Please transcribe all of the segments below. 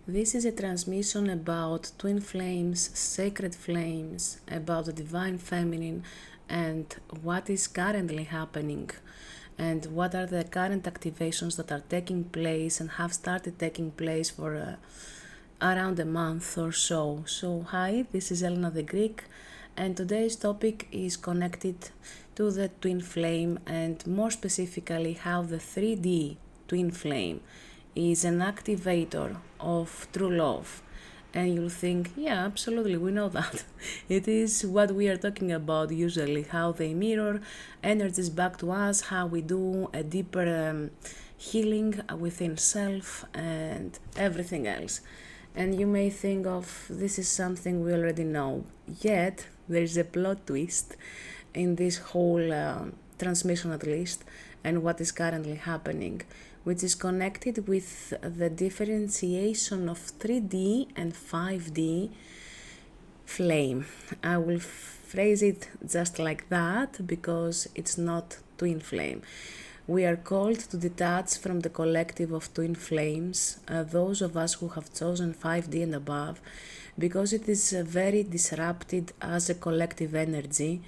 This is a transmission about twin flames, sacred flames, about the divine feminine and what is currently happening and what are the current activations that are taking place and have started taking place for around a month or so. So hi, this is Elena the Greek, and today's topic is connected to the twin flame and more specifically how the 3D twin flame is an activator of true love. And you'll think, yeah, absolutely, we know that. It is what we are talking about usually, how they mirror energies back to us, how we do a deeper healing within self and everything else. And you may think of this is something we already know, yet there is a plot twist in this whole transmission, at least, and what is currently happening, which is connected with the differentiation of 3D and 5D flame. I will phrase it just like that because it's not twin flame. We are called to detach from the collective of twin flames, those of us who have chosen 5D and above, because it is very disrupted as a collective energy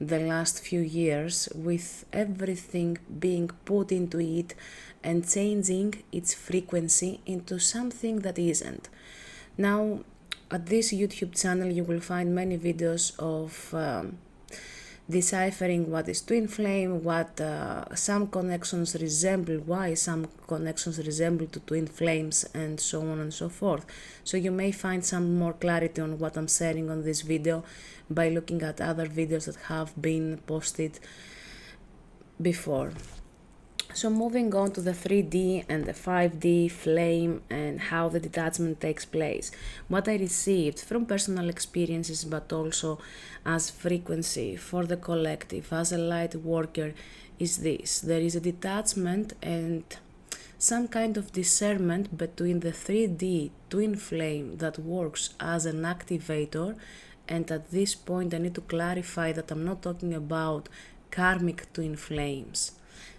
the last few years, with everything being put into it and changing its frequency into something that isn't. Now, at this YouTube channel, you will find many videos of deciphering what is twin flame, what some connections resemble, why some connections resemble to twin flames, and so on and so forth. So you may find some more clarity on what I'm saying on this video by looking at other videos that have been posted before. So moving on to the 3D and the 5D flame and how the detachment takes place. What I received from personal experiences but also as frequency for the collective, as a light worker, is this. There is a detachment and some kind of discernment between the 3D twin flame that works as an activator, and at this point I need to clarify that I'm not talking about karmic twin flames.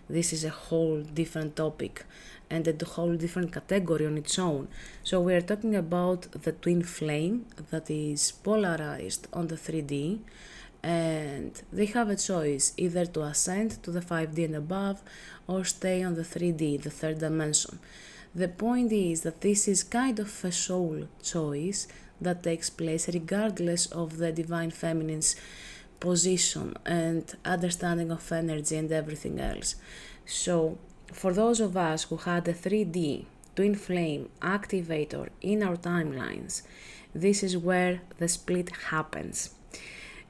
This is a whole different topic and a whole different category on its own. So we are talking about the twin flame that is polarized on the 3D, and they have a choice either to ascend to the 5D and above or stay on the 3D, the third dimension. The point is that this is kind of a soul choice that takes place regardless of the divine feminine's position and understanding of energy and everything else. So for those of us who had a 3D twin flame activator in our timelines, this is where the split happens.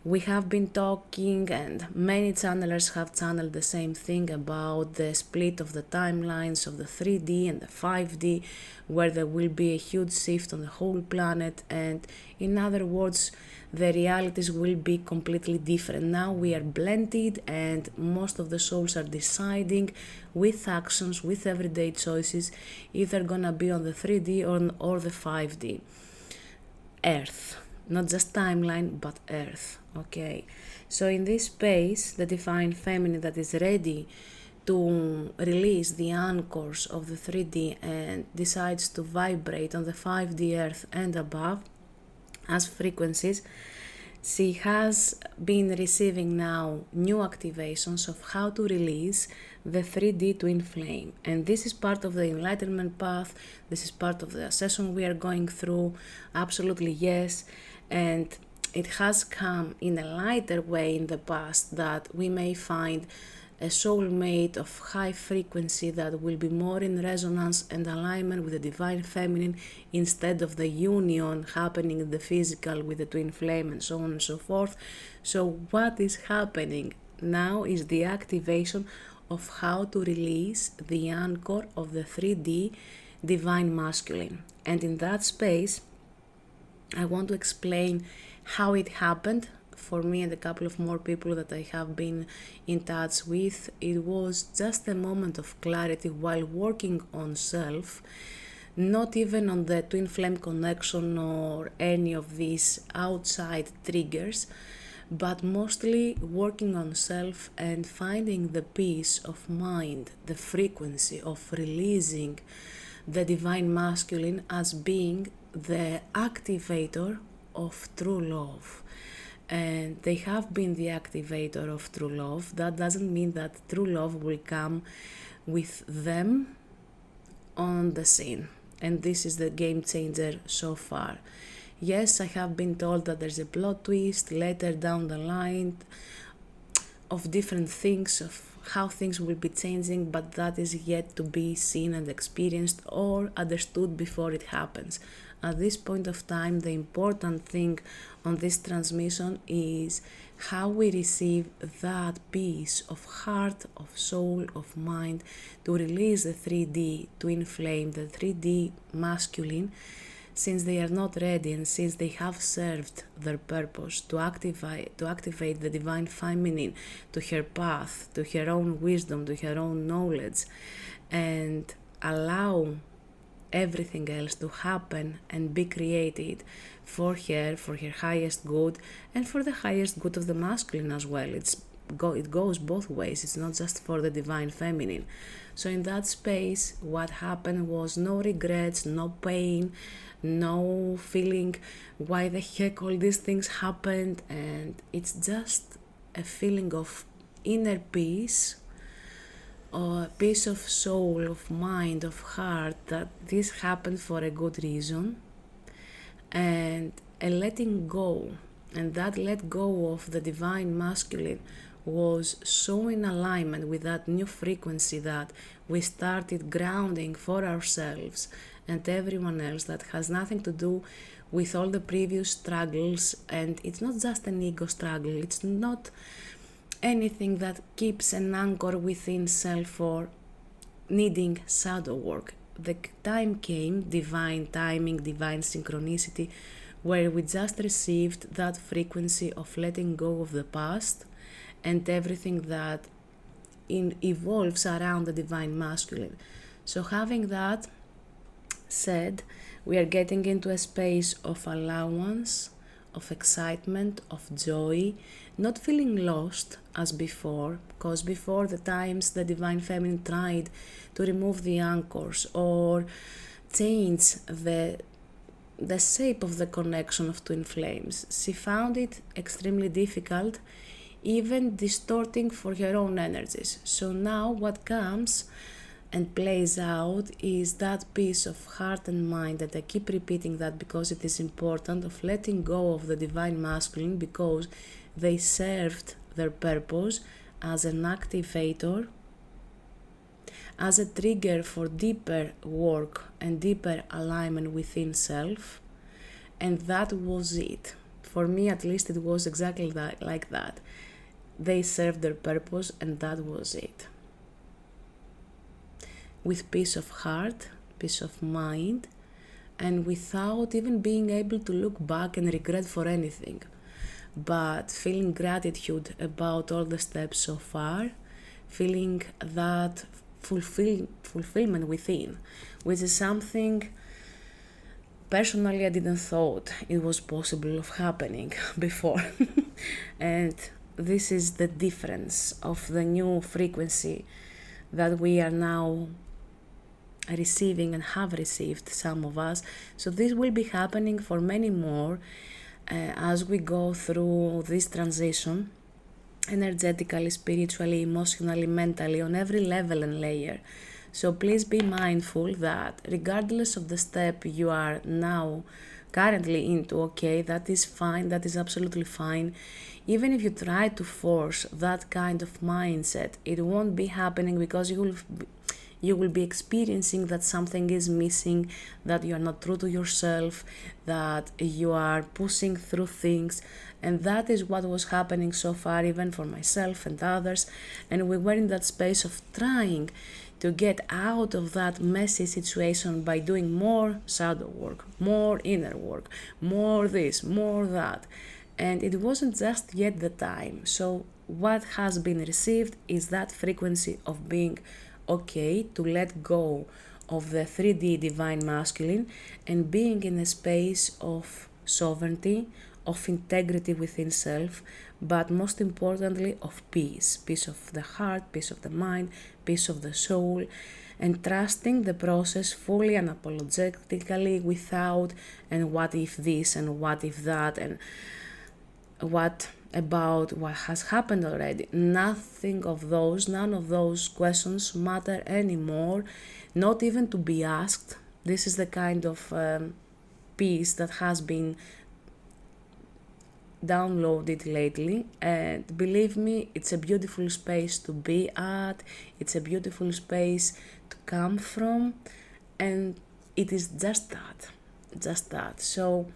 We have been talking and many channelers have channeled the same thing about the split of the timelines of the 3D and the 5D, where there will be a huge shift on the whole planet, and in other words, the realities will be completely different. Now we are blended and most of the souls are deciding with actions, with everyday choices, either gonna be on the 3D or the 5D. Earth. Not just timeline, but Earth, okay? So in this space, the divine feminine that is ready to release the anchors of the 3D and decides to vibrate on the 5D Earth and above as frequencies, she has been receiving now new activations of how to release the 3D twin flame. And this is part of the enlightenment path, this is part of the session we are going through, absolutely yes. And it has come in a lighter way in the past that we may find a soulmate of high frequency that will be more in resonance and alignment with the divine feminine instead of the union happening in the physical with the twin flame and so on and so forth. So what is happening now is the activation of how to release the anchor of the 3D divine masculine. And in that space, I want to explain how it happened for me and a couple of more people that I have been in touch with. It was just a moment of clarity while working on self, not even on the twin flame connection or any of these outside triggers, but mostly working on self and finding the peace of mind, the frequency of releasing the divine masculine as being the activator of true love. And they have been the activator of true love. That doesn't mean that true love will come with them on the scene. And this is the game changer so far. Yes, I have been told that there's a plot twist later down the line of different things, of how things will be changing, but that is yet to be seen and experienced or understood before it happens. At this point of time, the important thing on this transmission is how we receive that peace of heart, of soul, of mind, to release the 3D twin flame, the 3D masculine, since they are not ready and since they have served their purpose to activate the divine feminine to her path, to her own wisdom, to her own knowledge, and allow everything else to happen and be created for her highest good, and for the highest good of the masculine as well. It goes both ways. It's not just for the divine feminine. So in that space, what happened was no regrets, no pain, no feeling why the heck all these things happened, and it's just a feeling of inner peace, or peace of soul, of mind, of heart, that this happened for a good reason, and a letting go. And that let go of the divine masculine was so in alignment with that new frequency that we started grounding for ourselves and everyone else, that has nothing to do with all the previous struggles. And it's not just an ego struggle, it's not anything that keeps an anchor within self or needing shadow work. The time came, divine timing, divine synchronicity, where we just received that frequency of letting go of the past and everything that evolves around the divine masculine. So having that said, we are getting into a space of allowance, of excitement, of joy, not feeling lost as before, because before the times the divine feminine tried to remove the anchors or change the shape of the connection of twin flames, she found it extremely difficult, even distorting for her own energies. So now what comes and plays out is that piece of heart and mind, that I keep repeating that because it is important, of letting go of the divine masculine, because they served their purpose as an activator, as a trigger for deeper work and deeper alignment within self. And that was it. For me, at least, it was exactly that, like that. They served their purpose, and that was it. With peace of heart, peace of mind, and without even being able to look back and regret for anything, but feeling gratitude about all the steps so far, feeling that fulfillment within, which is something personally I didn't thought it was possible of happening before. And this is the difference of the new frequency that we are now receiving and have received, some of us. So this will be happening for many more as we go through this transition, energetically, spiritually, emotionally, mentally, on every level and layer. So please be mindful that regardless of the step you are now currently into, okay, that is fine, that is absolutely fine. Even if you try to force that kind of mindset, it won't be happening, because you will be experiencing that something is missing, that you are not true to yourself, that you are pushing through things. And that is what was happening so far, even for myself and others. And we were in that space of trying to get out of that messy situation by doing more shadow work, more inner work, more this, more that. And it wasn't just yet the time. So what has been received is that frequency of being okay to let go of the 3D divine masculine and being in a space of sovereignty, of integrity within self, but most importantly of peace, peace of the heart, peace of the mind, peace of the soul, and trusting the process fully and unapologetically without and what if this and what if that and what about what has happened already. Nothing of those, none of those questions matter anymore, not even to be asked. This is the kind of piece that has been downloaded lately, and believe me, it's a beautiful space to be at, it's a beautiful space to come from, and it is just that. So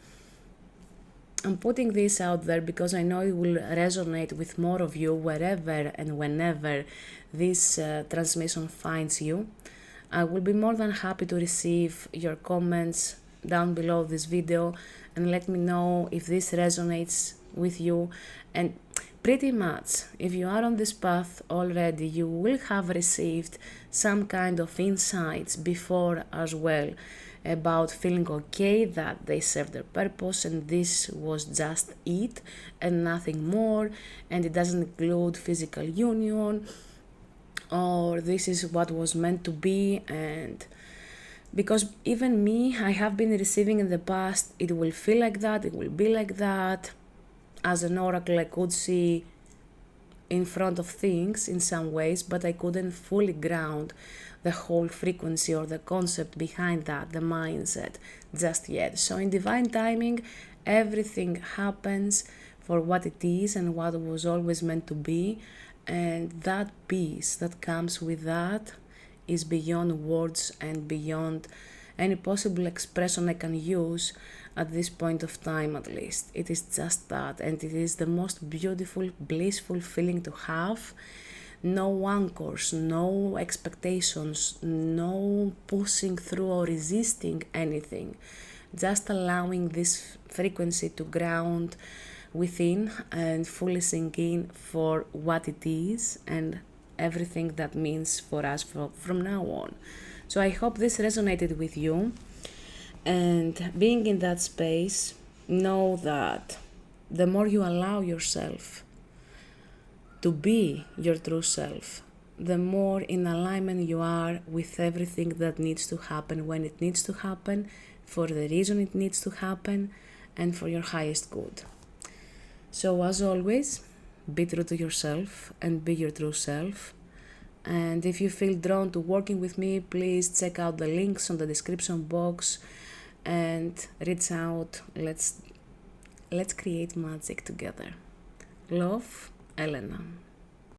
I'm putting this out there because I know it will resonate with more of you wherever and whenever this transmission finds you. I will be more than happy to receive your comments down below this video and let me know if this resonates with you. And pretty much, if you are on this path already, you will have received some kind of insights before as well about feeling okay that they serve their purpose and this was just it and nothing more, and it doesn't include physical union, or this is what was meant to be. And because even me, I have been receiving in the past, it will feel like that, it will be like that. As an oracle, I could see in front of things in some ways, but I couldn't fully ground the whole frequency or the concept behind that, the mindset, just yet. So in divine timing, everything happens for what it is and what was always meant to be, and that peace that comes with that is beyond words and beyond any possible expression I can use at this point of time, at least. It is just that, and it is the most beautiful, blissful feeling to have. No anchors, no expectations, no pushing through or resisting anything. Just allowing this frequency to ground within and fully sink in for what it is and everything that means for us from now on. So I hope this resonated with you, and being in that space, know that the more you allow yourself to be your true self, the more in alignment you are with everything that needs to happen when it needs to happen, for the reason it needs to happen, and for your highest good. So as always, be true to yourself and be your true self. And if you feel drawn to working with me, please check out the links on the description box and reach out. Let's create magic together. Love, Elena.